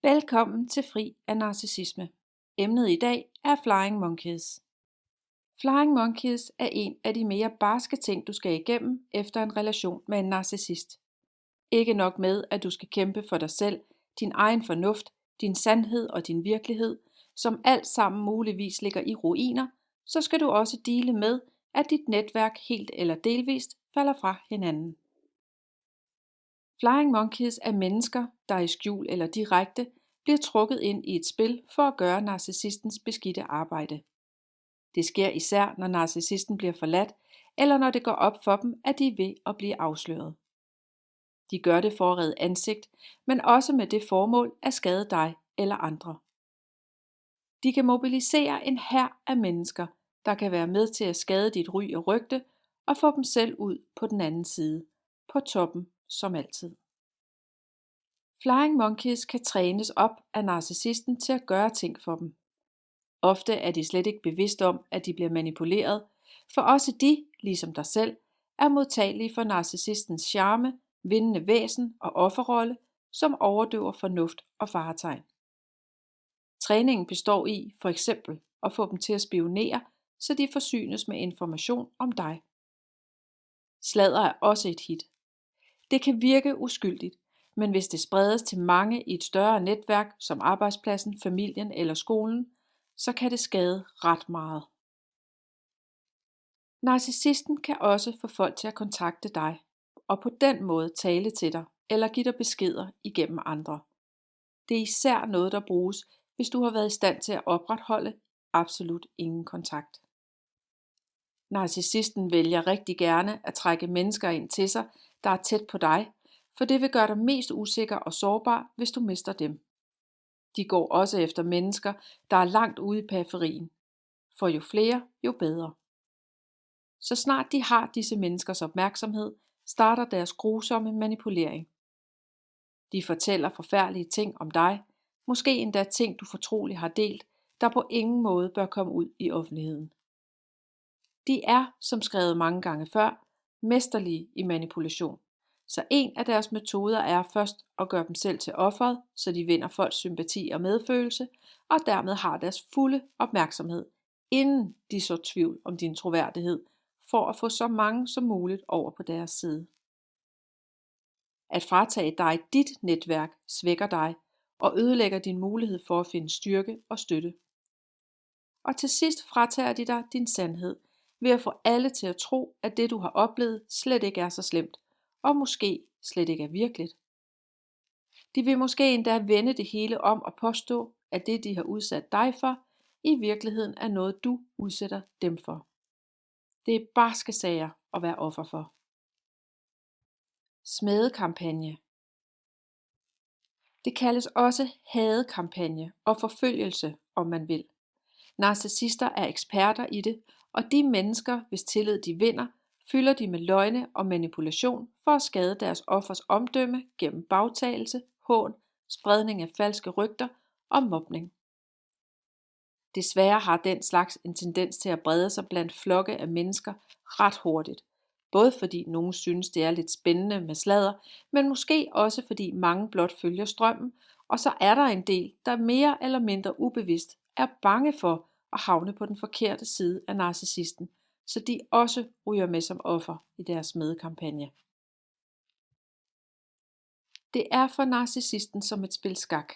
Velkommen til Fri af Narcissisme. Emnet i dag er Flying Monkeys. Flying Monkeys er en af de mere barske ting, du skal igennem efter en relation med en narcissist. Ikke nok med, at du skal kæmpe for dig selv, din egen fornuft, din sandhed og din virkelighed, som alt sammen muligvis ligger i ruiner, så skal du også deale med, at dit netværk helt eller delvist falder fra hinanden. Flying Monkeys er mennesker, der i skjul eller direkte bliver trukket ind i et spil for at gøre narcissistens beskidte arbejde. Det sker især, når narcissisten bliver forladt, eller når det går op for dem, at de er ved at blive afsløret. De gør det for at redde ansigt, men også med det formål at skade dig eller andre. De kan mobilisere en hær af mennesker, der kan være med til at skade dit ry og rygte, og få dem selv ud på den anden side, på toppen som altid. Flying Monkeys kan trænes op af narcissisten til at gøre ting for dem. Ofte er de slet ikke bevidste om, at de bliver manipuleret, for også de, ligesom dig selv, er modtagelige for narcissistens charme, vindende væsen og offerrolle, som overdøver fornuft og faretegn. Træningen består i, for eksempel, at få dem til at spionere, så de forsynes med information om dig. Sladder er også et hit. Det kan virke uskyldigt, men hvis det spredes til mange i et større netværk, som arbejdspladsen, familien eller skolen, så kan det skade ret meget. Narcissisten kan også få folk til at kontakte dig, og på den måde tale til dig, eller give dig beskeder igennem andre. Det er især noget, der bruges, hvis du har været i stand til at opretholde absolut ingen kontakt. Narcissisten vælger rigtig gerne at trække mennesker ind til sig, der er tæt på dig, for det vil gøre dig mest usikker og sårbar, hvis du mister dem. De går også efter mennesker, der er langt ude i periferien, for jo flere, jo bedre. Så snart de har disse menneskers opmærksomhed, starter deres grusomme manipulering. De fortæller forfærdelige ting om dig, måske endda ting, du fortroligt har delt, der på ingen måde bør komme ud i offentligheden. De er, som skrevet mange gange før, mesterlige i manipulation. Så en af deres metoder er først at gøre dem selv til offeret, så de vinder folks sympati og medfølelse, og dermed har deres fulde opmærksomhed, inden de så tvivl om din troværdighed, for at få så mange som muligt over på deres side. At fratage dig dit netværk svækker dig og ødelægger din mulighed for at finde styrke og støtte. Og til sidst fratager de dig din sandhed, ved at få alle til at tro, at det du har oplevet slet ikke er så slemt, og måske slet ikke er virkeligt. De vil måske endda vende det hele om og påstå, at det de har udsat dig for, i virkeligheden er noget du udsætter dem for. Det er barske sager at være offer for. Smædekampagne. Det kaldes også hadekampagne og forfølgelse, om man vil. Narcissister er eksperter i det, og de mennesker, hvis tillid de vinder, fylder de med løgne og manipulation for at skade deres offers omdømme gennem bagtagelse, hån, spredning af falske rygter og mobning. Desværre har den slags en tendens til at brede sig blandt flokke af mennesker ret hurtigt. Både fordi nogen synes, det er lidt spændende med sladder, men måske også fordi mange blot følger strømmen, og så er der en del, der mere eller mindre ubevidst er bange for at havne på den forkerte side af narcissisten, så de også ryger med som offer i deres smædekampagne. Det er for narcissisten som et spil skak.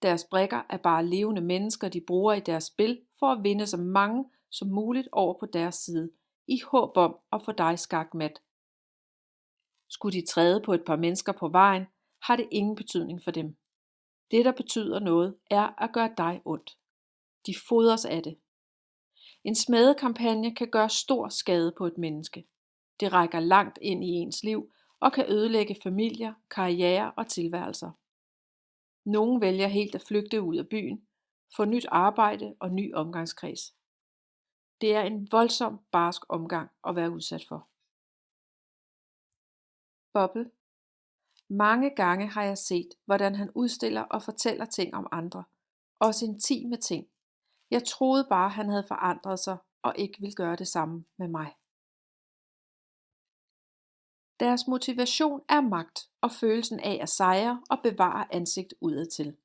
Deres brikker er bare levende mennesker, de bruger i deres spil for at vinde så mange som muligt over på deres side, i håb om at få dig skakmat. Skulle de træde på et par mennesker på vejen, har det ingen betydning for dem. Det, der betyder noget, er at gøre dig ondt. De fodres af det. En smædekampagne kan gøre stor skade på et menneske. Det rækker langt ind i ens liv og kan ødelægge familier, karriere og tilværelser. Nogle vælger helt at flygte ud af byen, få nyt arbejde og ny omgangskreds. Det er en voldsom barsk omgang at være udsat for. Bobble. Mange gange har jeg set, hvordan han udstiller og fortæller ting om andre, også intime ting. Jeg troede bare, han havde forandret sig og ikke ville gøre det samme med mig. Deres motivation er magt og følelsen af at sejre og bevare ansigt udadtil.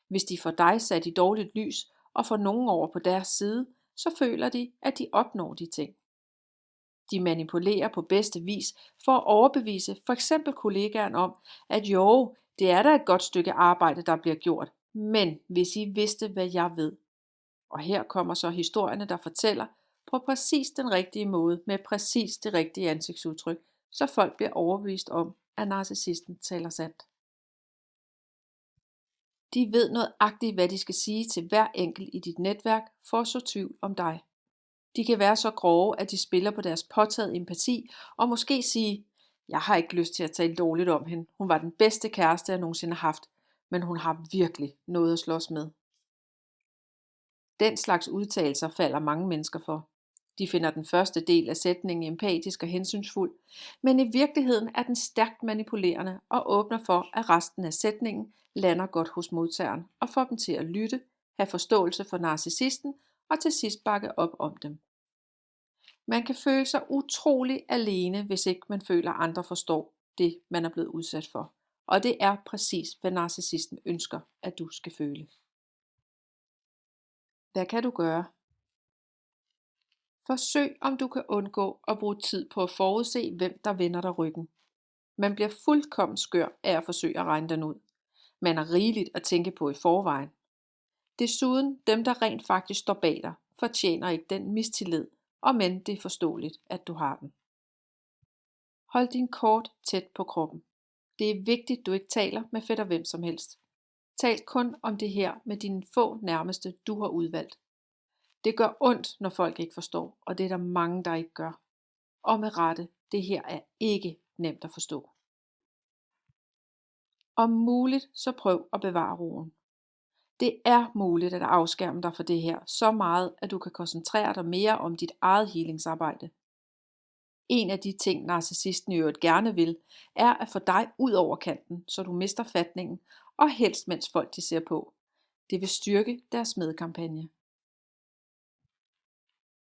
Hvis de får dig sat i dårligt lys og får nogen over på deres side, så føler de, at de opnår de ting. De manipulerer på bedste vis for at overbevise for eksempel kollegaen om, at jo, det er da et godt stykke arbejde, der bliver gjort, men hvis I vidste, hvad jeg ved. Og her kommer så historierne, der fortæller på præcis den rigtige måde med præcis det rigtige ansigtsudtryk, så folk bliver overbevist om, at narcissisten taler sandt. De ved nøjagtigt, hvad de skal sige til hver enkelt i dit netværk for at så tvivl om dig. De kan være så grove, at de spiller på deres påtaget empati og måske sige, jeg har ikke lyst til at tale dårligt om hende. Hun var den bedste kæreste, jeg nogensinde har haft, men hun har virkelig noget at slås med. Den slags udtalelser falder mange mennesker for. De finder den første del af sætningen empatisk og hensynsfuld, men i virkeligheden er den stærkt manipulerende og åbner for, at resten af sætningen lander godt hos modtageren og får dem til at lytte, have forståelse for narcissisten og til sidst bakke op om dem. Man kan føle sig utrolig alene, hvis ikke man føler, at andre forstår det, man er blevet udsat for. Og det er præcis, hvad narcissisten ønsker, at du skal føle. Hvad kan du gøre? Forsøg, om du kan undgå at bruge tid på at forudse, hvem der vender dig ryggen. Man bliver fuldkommen skør af at forsøge at regne den ud. Man har rigeligt at tænke på i forvejen. Desuden, dem der rent faktisk står bag dig, fortjener ikke den mistillid, og men det er forståeligt, at du har den. Hold din kort tæt på kroppen. Det er vigtigt, du ikke taler med fætter hvem som helst. Tal kun om det her med dine få nærmeste, du har udvalgt. Det gør ondt, når folk ikke forstår, og det er der mange, der ikke gør. Og med rette, det her er ikke nemt at forstå. Om muligt, så prøv at bevare roen. Det er muligt at afskærme dig for det her så meget, at du kan koncentrere dig mere om dit eget healingsarbejde. En af de ting, narcissisten i øvrigt gerne vil, er at få dig ud over kanten, så du mister fatningen, og helst mens folk de ser på. Det vil styrke deres medkampagne.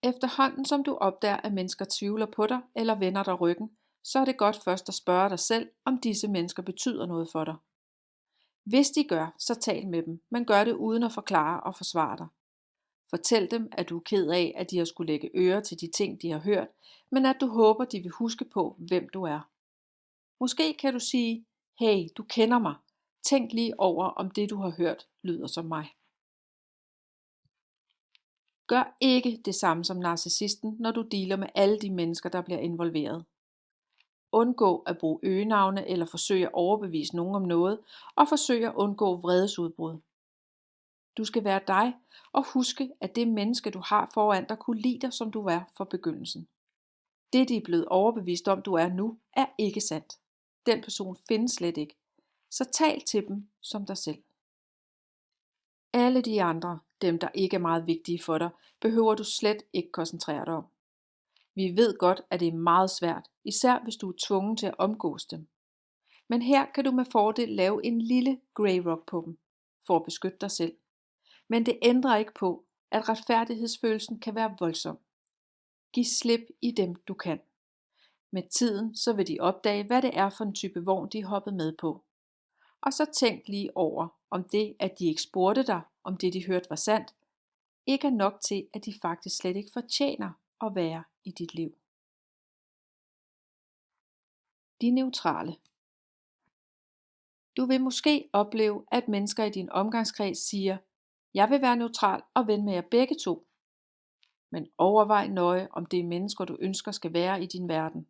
Efterhånden som du opdager, at mennesker tvivler på dig eller vender dig ryggen, så er det godt først at spørge dig selv, om disse mennesker betyder noget for dig. Hvis de gør, så tal med dem, men gør det uden at forklare og forsvare dig. Fortæl dem, at du er ked af, at de har skulle lægge øre til de ting, de har hørt, men at du håber, de vil huske på, hvem du er. Måske kan du sige, hey, du kender mig. Tænk lige over, om det, du har hørt, lyder som mig. Gør ikke det samme som narcissisten, når du dealer med alle de mennesker, der bliver involveret. Undgå at bruge øgenavne eller forsøge at overbevise nogen om noget, og forsøge at undgå vredesudbrud. Du skal være dig, og huske, at det menneske, du har foran dig, kunne lide dig, som du var fra begyndelsen. Det, de er blevet overbevist om, du er nu, er ikke sandt. Den person findes slet ikke. Så tal til dem som dig selv. Alle de andre, dem der ikke er meget vigtige for dig, behøver du slet ikke koncentrere dig om. Vi ved godt, at det er meget svært, især hvis du er tvungen til at omgås dem. Men her kan du med fordel lave en lille grey rock på dem, for at beskytte dig selv. Men det ændrer ikke på, at retfærdighedsfølelsen kan være voldsom. Giv slip i dem, du kan. Med tiden så vil de opdage, hvad det er for en type vogn, de er hoppet med på. Og så tænk lige over, om det, at de ikke spurgte dig, om det de hørte var sandt, ikke er nok til, at de faktisk slet ikke fortjener at være i dit liv. De neutrale. Du vil måske opleve, at mennesker i din omgangskreds siger, jeg vil være neutral og ven med jer begge to. Men overvej nøje, om det er mennesker, du ønsker skal være i din verden.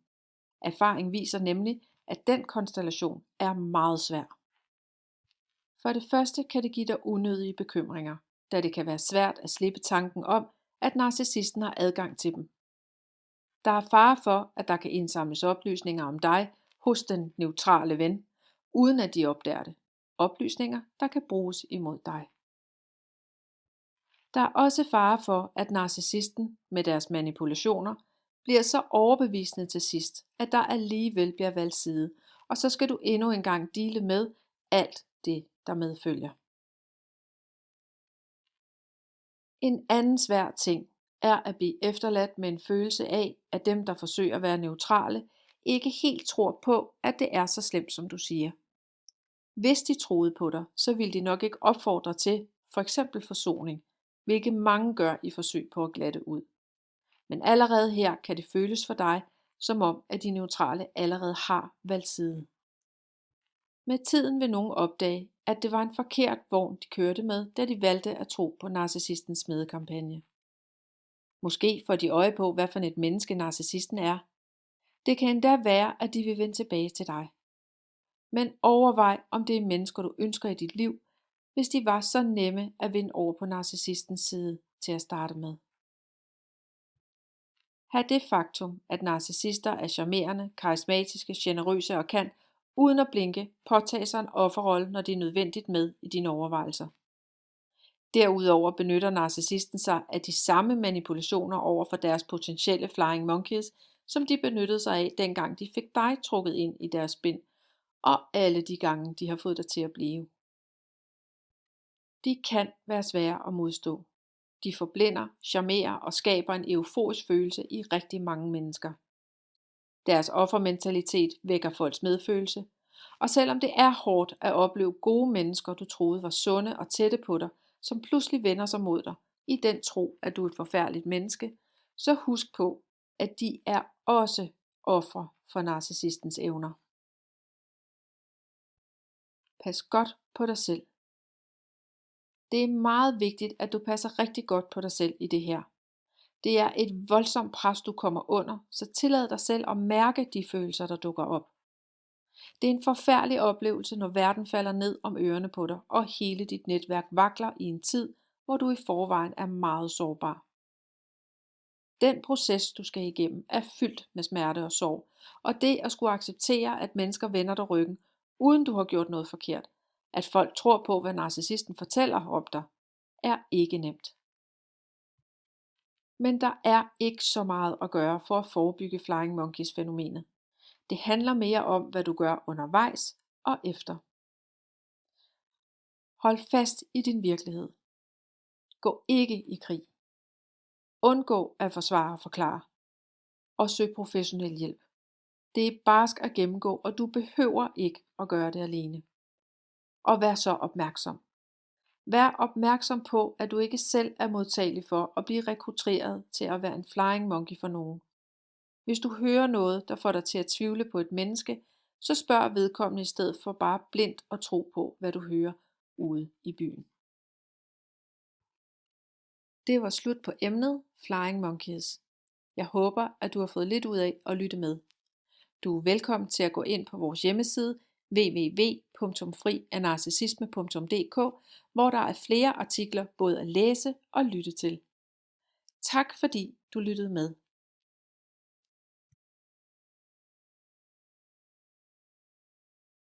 Erfaring viser nemlig, at den konstellation er meget svær. For det første kan det give dig unødige bekymringer, da det kan være svært at slippe tanken om, at narcissisten har adgang til dem. Der er fare for, at der kan indsamles oplysninger om dig hos den neutrale ven, uden at de opdager det. Oplysninger, der kan bruges imod dig. Der er også fare for, at narcissisten med deres manipulationer bliver så overbevisende til sidst, at der alligevel bliver valgt side, og så skal du endnu engang deale med alt det, der medfølger. En anden svær ting er at blive efterladt med en følelse af, at dem, der forsøger at være neutrale, ikke helt tror på, at det er så slemt, som du siger. Hvis de troede på dig, så ville de nok ikke opfordre til for eksempel forsoning, hvilket mange gør i forsøg på at glatte ud. Men allerede her kan det føles for dig, som om at de neutrale allerede har valgt side. Med tiden vil nogen opdage, at det var en forkert vogn, de kørte med, da de valgte at tro på narcissistens smedekampagne. Måske får de øje på, hvad for et menneske narcissisten er. Det kan endda være, at de vil vende tilbage til dig. Men overvej, om det er mennesker, du ønsker i dit liv, hvis de var så nemme at vinde over på narcissistens side til at starte med. Ha' det faktum, at narcissister er charmerende, karismatiske, generøse og kan, uden at blinke, påtage sig en offerrolle, når det er nødvendigt med i dine overvejelser. Derudover benytter narcissisten sig af de samme manipulationer over for deres potentielle flying monkeys, som de benyttede sig af, dengang de fik dig trukket ind i deres spind, og alle de gange, de har fået dig til at blive. De kan være svære at modstå. De forblinder, charmerer og skaber en euforisk følelse i rigtig mange mennesker. Deres offermentalitet vækker folks medfølelse, og selvom det er hårdt at opleve gode mennesker, du troede var sunde og tætte på dig, som pludselig vender sig mod dig, i den tro, at du er et forfærdeligt menneske, så husk på, at de er også ofre for narcissistens evner. Pas godt på dig selv. Det er meget vigtigt, at du passer rigtig godt på dig selv i det her. Det er et voldsomt pres, du kommer under, så tillad dig selv at mærke de følelser, der dukker op. Det er en forfærdelig oplevelse, når verden falder ned om ørerne på dig, og hele dit netværk vakler i en tid, hvor du i forvejen er meget sårbar. Den proces, du skal igennem, er fyldt med smerte og sorg, og det at skulle acceptere, at mennesker vender dig ryggen, uden du har gjort noget forkert, at folk tror på, hvad narcissisten fortæller om dig, er ikke nemt. Men der er ikke så meget at gøre for at forebygge flying monkeys fænomenet. Det handler mere om, hvad du gør undervejs og efter. Hold fast i din virkelighed. Gå ikke i krig. Undgå at forsvare og forklare. Og søg professionel hjælp. Det er barsk at gennemgå, og du behøver ikke at gøre det alene. Og vær så opmærksom. Vær opmærksom på, at du ikke selv er modtagelig for at blive rekrutteret til at være en flying monkey for nogen. Hvis du hører noget, der får dig til at tvivle på et menneske, så spørg vedkommende i stedet for bare blindt at tro på, hvad du hører ude i byen. Det var slut på emnet Flying Monkeys. Jeg håber, at du har fået lidt ud af at lytte med. Du er velkommen til at gå ind på vores hjemmeside www.friafnarcissisme.dk, hvor der er flere artikler både at læse og lytte til. Tak fordi du lyttede med.